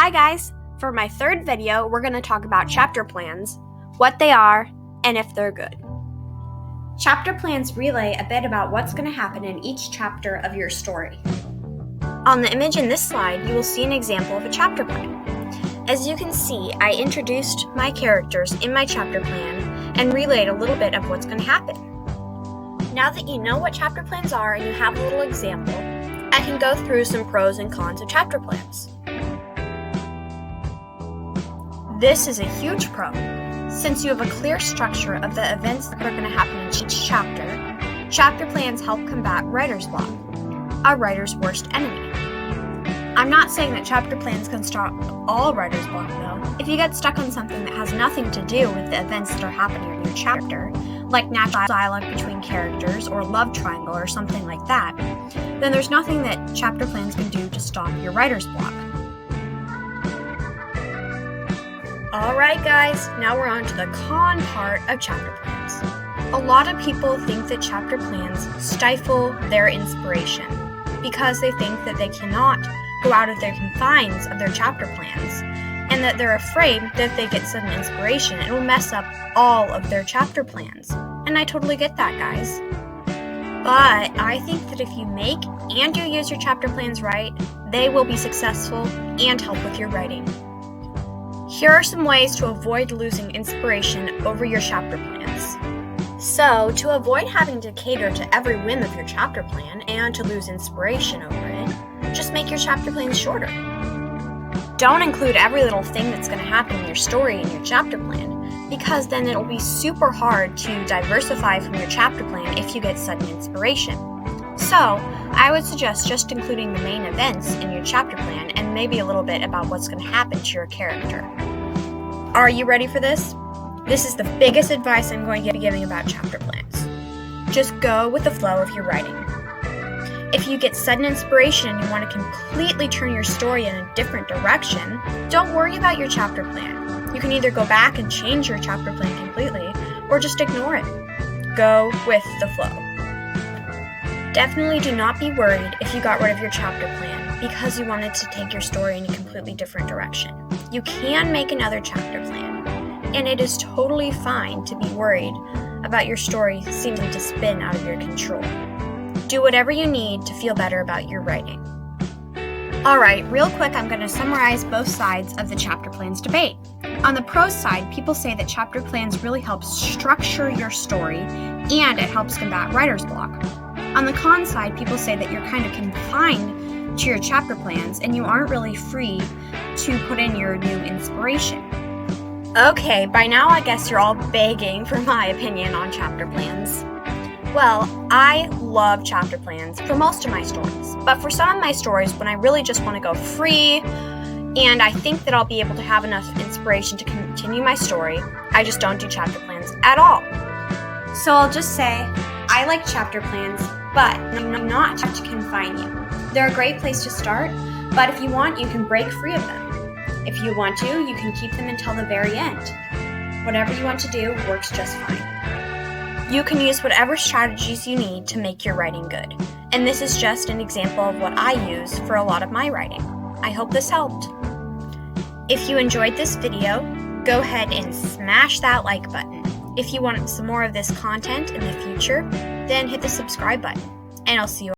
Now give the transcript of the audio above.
Hi guys! For my third video, we're going to talk about chapter plans, what they are, and if they're good. Chapter plans relay a bit about what's going to happen in each chapter of your story. On the image in this slide, you will see an example of a chapter plan. As you can see, I introduced my characters in my chapter plan and relayed a little bit of what's going to happen. Now that you know what chapter plans are and you have a little example, I can go through some pros and cons of chapter plans. This is a huge pro. Since you have a clear structure of the events that are going to happen in each chapter, chapter plans help combat writer's block, a writer's worst enemy. I'm not saying that chapter plans can stop all writer's block though. If you get stuck on something that has nothing to do with the events that are happening in your chapter, like natural dialogue between characters or love triangle or something like that, then there's nothing that chapter plans can do to stop your writer's block. Alright guys, now we're on to the con part of chapter plans. A lot of people think that chapter plans stifle their inspiration because they think that they cannot go out of their confines of their chapter plans and that they're afraid that if they get sudden inspiration, it will mess up all of their chapter plans. And I totally get that, guys. But I think that if you make and you use your chapter plans right, they will be successful and help with your writing. Here are some ways to avoid losing inspiration over your chapter plans. So, to avoid having to cater to every whim of your chapter plan and to lose inspiration over it, just make your chapter plans shorter. Don't include every little thing that's going to happen in your story in your chapter plan, because then it'll be super hard to diversify from your chapter plan if you get sudden inspiration. So, I would suggest just including the main events in your chapter plan and maybe a little bit about what's going to happen to your character. Are you ready for this? This is the biggest advice I'm going to be giving about chapter plans. Just go with the flow of your writing. If you get sudden inspiration and you want to completely turn your story in a different direction, don't worry about your chapter plan. You can either go back and change your chapter plan completely, or just ignore it. Go with the flow. Definitely do not be worried if you got rid of your chapter plan because you wanted to take your story in a completely different direction. You can make another chapter plan, and it is totally fine to be worried about your story seeming to spin out of your control. Do whatever you need to feel better about your writing. Alright, real quick, I'm going to summarize both sides of the chapter plans debate. On the pros side, people say that chapter plans really help structure your story and it helps combat writer's block. On the con side, people say that you're kind of confined to your chapter plans and you aren't really free to put in your new inspiration. Okay, by now I guess you're all begging for my opinion on chapter plans. Well, I love chapter plans for most of my stories, but for some of my stories when I really just want to go free and I think that I'll be able to have enough inspiration to continue my story, I just don't do chapter plans at all. So I'll just say, I like chapter plans, but not to confine you. They're a great place to start, but if you want, you can break free of them. If you want to, you can keep them until the very end. Whatever you want to do works just fine. You can use whatever strategies you need to make your writing good. And this is just an example of what I use for a lot of my writing. I hope this helped. If you enjoyed this video, go ahead and smash that like button. If you want some more of this content in the future, then hit the subscribe button. And I'll see you